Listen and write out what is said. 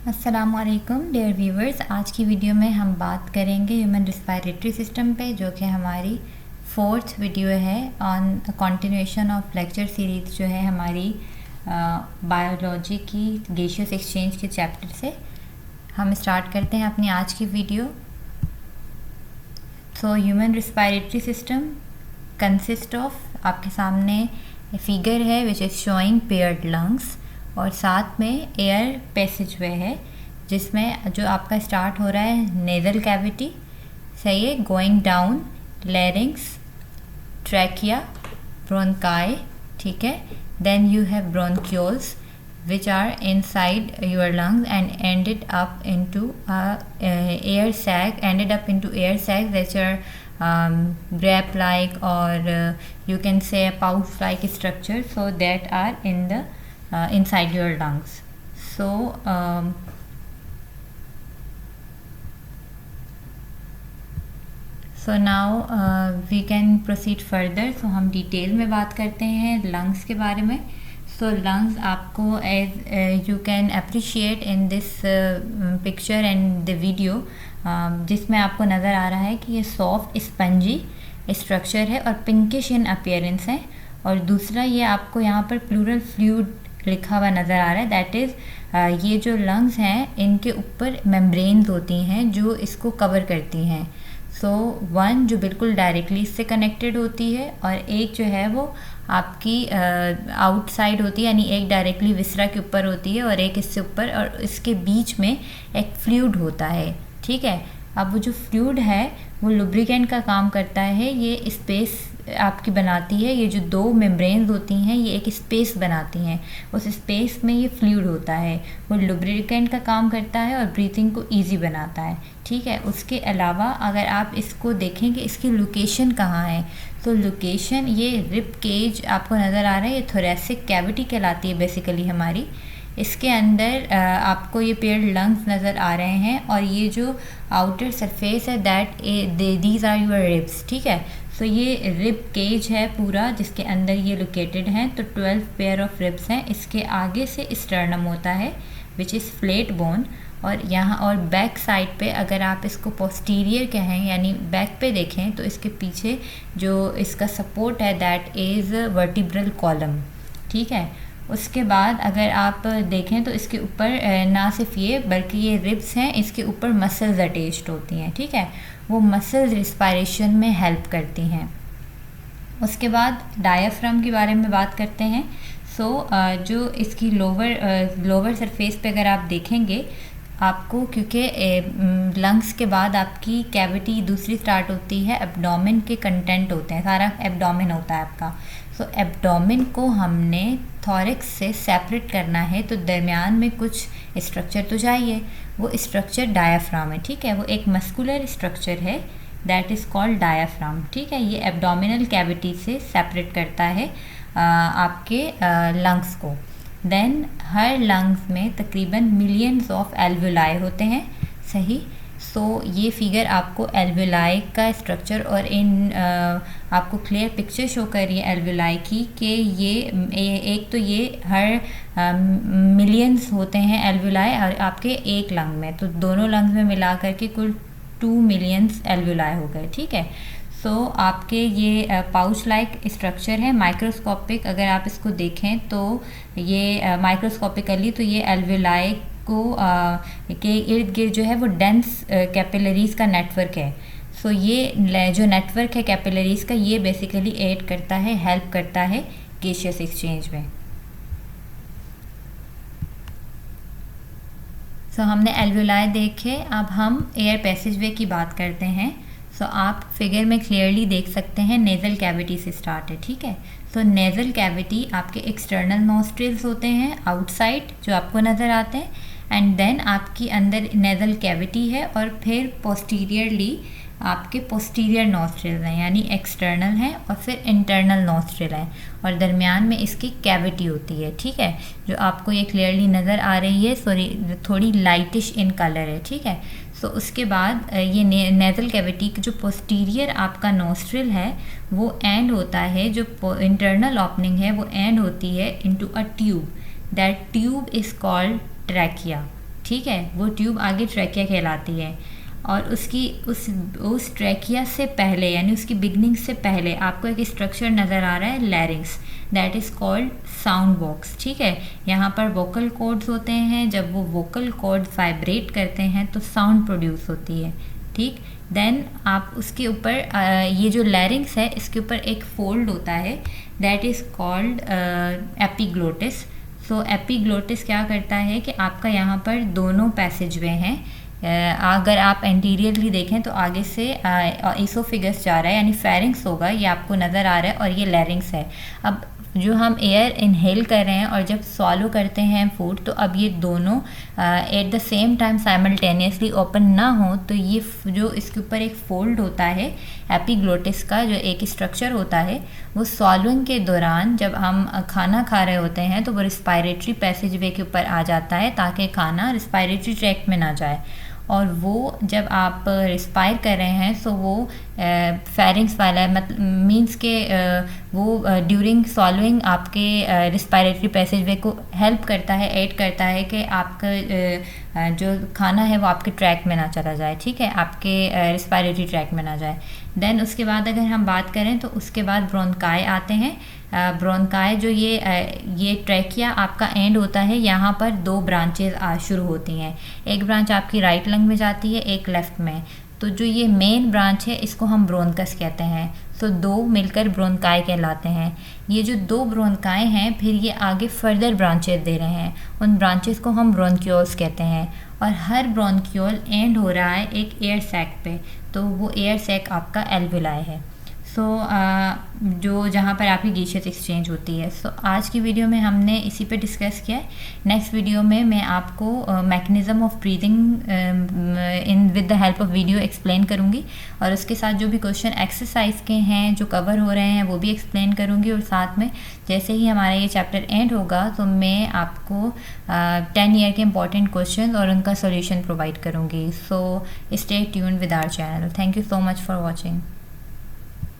अस्सलामुअलैकुम dear viewers, आज की वीडियो में हम बात करेंगे ह्यूमन रिस्पायरेटरी सिस्टम पे, जो कि हमारी फोर्थ वीडियो है on continuation of lecture series जो है हमारी बायोलॉजी की गैसियस एक्सचेंज के चैप्टर से। हम स्टार्ट करते हैं अपनी आज की video. So human respiratory system consist of, आपके सामने फिगर है which is showing paired lungs, और साथ में एयर पैसेजवे है जिसमें जो आपका स्टार्ट हो रहा है नेज़ल कैविटी, सही है, going down larynx, trachea, bronchi, ठीक है। Then you have bronchioles which are inside your lungs and ended up into air sac which are grape like, or you can say a pouch like structure, so that are in the inside your lungs. So now we can proceed further. So हम detail में बात करते हैं lungs के बारे में। So lungs आपको as you can appreciate in this picture and the video, जिसमें आपको नज़र आ रहा है कि ये सॉफ्ट स्पंजी स्ट्रक्चर है और पिंकिश इन अपीयरेंस है। और दूसरा, ये आपको यहाँ पर प्लूरल फ्लूइड लिखा हुआ नज़र आ रहा है। दैट इज़ ये जो लंग्स हैं इनके ऊपर मेम्ब्रेन्स होती हैं जो इसको कवर करती हैं। सो वन जो बिल्कुल डायरेक्टली इससे कनेक्टेड होती है, और एक जो है वो आपकी आउटसाइड होती है, यानी एक डायरेक्टली विसरा के ऊपर होती है और एक इससे ऊपर, और इसके बीच में एक फ्लूइड होता है, ठीक है। अब वो जो फ्लूइड है वो लुब्रिकेंट का काम करता है, ये स्पेस आपकी बनाती है। ये जो दो मेम्ब्रेन्स होती हैं ये एक स्पेस बनाती हैं, उस स्पेस में ये फ्लूइड होता है, वो लुब्रिकेंट का काम करता है और ब्रीथिंग को इजी बनाता है, ठीक है। उसके अलावा अगर आप इसको देखें कि इसकी लोकेशन कहाँ है, तो लोकेशन ये रिब केज आपको नज़र आ रहा है, ये थोरेसिक कैविटी कहलाती है बेसिकली हमारी। इसके अंदर आपको ये पेयर्ड लंग्स नज़र आ रहे हैं, और ये जो आउटर सरफेस है that these are your ribs, ठीक है। सो ये रिब केज है पूरा जिसके अंदर ये लोकेटेड हैं। तो 12 पेयर ऑफ रिब्स हैं। इसके आगे से स्टर्नम होता है विच इज़ फ्लेट बोन, और यहाँ और बैक साइड पे अगर आप इसको पोस्टीरियर कहें यानी बैक पे देखें तो इसके पीछे जो इसका सपोर्ट है दैट इज़ वर्टिब्रल कॉलम, ठीक है। उसके बाद अगर आप देखें तो इसके ऊपर ना सिर्फ ये बल्कि ये रिब्स हैं, इसके ऊपर मसल्स अटैच्ड होती हैं, ठीक है। वो मसल्स रिस्पायरेशन में हेल्प करती हैं। उसके बाद डायाफ्राम के बारे में बात करते हैं। सो जो इसकी लोअर सरफेस पे अगर आप देखेंगे आपको, क्योंकि लंग्स के बाद आपकी कैविटी दूसरी स्टार्ट होती है, एब्डोमेन के कंटेंट होते हैं, सारा एब्डोमेन होता है आपका। सो एब्डोमेन को हमने थॉरिक्स से सेपरेट करना है, तो दरमियान में कुछ स्ट्रक्चर तो चाहिए, वो स्ट्रक्चर डायाफ्राम है, ठीक है। वो एक मस्कुलर स्ट्रक्चर है दैट इज़ कॉल्ड डायाफ्राम, ठीक है। ये एब्डोमिनल कैविटी से सेपरेट करता है आपके लंग्स को। देन हर लंग्स में तकरीबन मिलियंस ऑफ एल्वुलाई होते हैं, सही। सो ये फिगर आपको एल्वुलाई का स्ट्रक्चर और इन आपको क्लियर पिक्चर शो कर रही है एल्वुलाई की, कि ये एक तो ये हर मिलियंस होते हैं एल्वुलाई और आपके एक लंग में, तो दोनों लंग्स में मिला करके कुल 2 मिलियंस एल्वुलाई हो गए, ठीक है। सो आपके ये पाउच लाइक स्ट्रक्चर है, माइक्रोस्कोपिक अगर आप इसको देखें तो ये माइक्रोस्कोपिकली तो ये एल्वुलाई को के इर्द गिर्द जो है वो डेंस कैपिलरीज का नेटवर्क है। सो ये जो नेटवर्क है कैपिलरीज का, ये बेसिकली एड करता है, हेल्प करता है गैसियस एक्सचेंज में। सो हमने एल्वुलाई देखे, अब हम एयर पैसेजवे की बात करते हैं। सो आप फिगर में क्लियरली देख सकते हैं नेज़ल कैविटी से स्टार्ट है, ठीक है। सो नेज़ल कैविटी आपके एक्सटर्नल नोस्ट्रिल्स होते हैं आउटसाइड जो आपको नज़र आते हैं, एंड देन आपकी अंदर नेज़ल कैविटी है, और फिर पोस्टीरियरली आपके पोस्टीरियर नोस्ट्रिल हैं यानी एक्सटर्नल हैं, और फिर इंटरनल नोस्ट्रिल हैं, और दरमियान में इसकी कैविटी होती है, ठीक है, जो आपको ये क्लियरली नज़र आ रही है। सॉरी, थोड़ी लाइटिश इन कलर है, ठीक है। सो उसके बाद ये नेज़ल कैविटी जो पोस्टीरियर आपका नोस्ट्रिल है वो एंड होता है, जो इंटरनल ओपनिंग है वो एंड होती है into a tube, that tube is called trachea, ठीक है, वो ट्यूब आगे ट्रैकिया कहलाती है। और उसकी उस ट्रैकिया से पहले यानी उसकी बिगनिंग से पहले आपको एक स्ट्रक्चर नज़र आ रहा है लैरिंग्स, that is called sound box. ठीक है, यहाँ पर वोकल कॉर्ड्स होते हैं, जब वो वोकल कॉर्ड्स वाइब्रेट करते हैं तो साउंड प्रोड्यूस होती है। ठीक, देन आप उसके ऊपर ये जो लैरिंग्स है इसके ऊपर एक फोल्ड होता है, that is called epiglottis. So epiglottis क्या करता है कि आपका यहाँ पर दोनों पैसेजवे हैं, अगर आप एंटीरियरली देखें तो आगे से इसोफिगस जा रहा है यानी फेरिंग्स होगा, ये आपको नज़र आ रहा है, और ये लैरिंग्स है। अब जो हम एयर इनहेल कर रहे हैं और जब स्वॉलो करते हैं फूड, तो अब ये दोनों at the same time simultaneously open ना हो, तो ये जो इसके ऊपर एक फोल्ड होता है एपिग्लोटिस का, जो एक स्ट्रक्चर होता है, वो स्वॉलोइंग के दौरान जब हम खाना खा रहे होते हैं तो वो रिस्पायरेटरी पैसेजवे के ऊपर आ जाता है ताकि खाना रिस्पायरेटरी ट्रैक्ट में ना जाए। और वो जब आप रिस्पायर कर रहे हैं सो वो फेरिंग्स वाला है, मतलब मीन्स के वो ड्यूरिंग सॉल्विंग आपके रिस्पायरेटरी पैसेजवे को हेल्प करता है, एड करता है कि आपका जो खाना है वो आपके ट्रैक में ना चला जाए। ठीक है, आपके रिस्पायरेटरी ट्रैक में ना जाए। देन उसके बाद अगर हम बात करें तो उसके बाद ब्रोंकाई आते हैं। ब्रोंकाई जो ये ट्रैकिया आपका एंड होता है, यहाँ पर दो ब्रांचेज शुरू होती हैं, एक ब्रांच आपकी राइट लंग में जाती है, एक लेफ्ट में। तो जो ये मेन ब्रांच है इसको हम ब्रोंकस कहते हैं। सो दो मिलकर ब्रोंकाई कहलाते हैं। ये जो दो ब्रोंकाई हैं फिर ये आगे फर्दर ब्रांचेस दे रहे हैं, उन ब्रांचेस को हम ब्रोंक्यूल्स कहते हैं। और हर ब्रोंक्यूल एंड हो रहा है एक एयर सैक पे, तो वो एयर सैक आपका एल्विलाई है। सो जो जहाँ पर आपकी गैसियस एक्सचेंज होती है। सो आज की वीडियो में हमने इसी पे डिस्कस किया है। नेक्स्ट वीडियो में मैं आपको mechanism of breathing in with the help of video explain करूँगी, और उसके साथ जो भी क्वेश्चन एक्सरसाइज के हैं जो कवर हो रहे हैं वो भी एक्सप्लेन करूँगी। और साथ में जैसे ही हमारा ये चैप्टर एंड होगा तो मैं आपको 10 ईयर के इंपॉर्टेंट क्वेश्चन और उनका सोल्यूशन प्रोवाइड करूँगी। So stay tuned with our channel. Thank you so much for watching.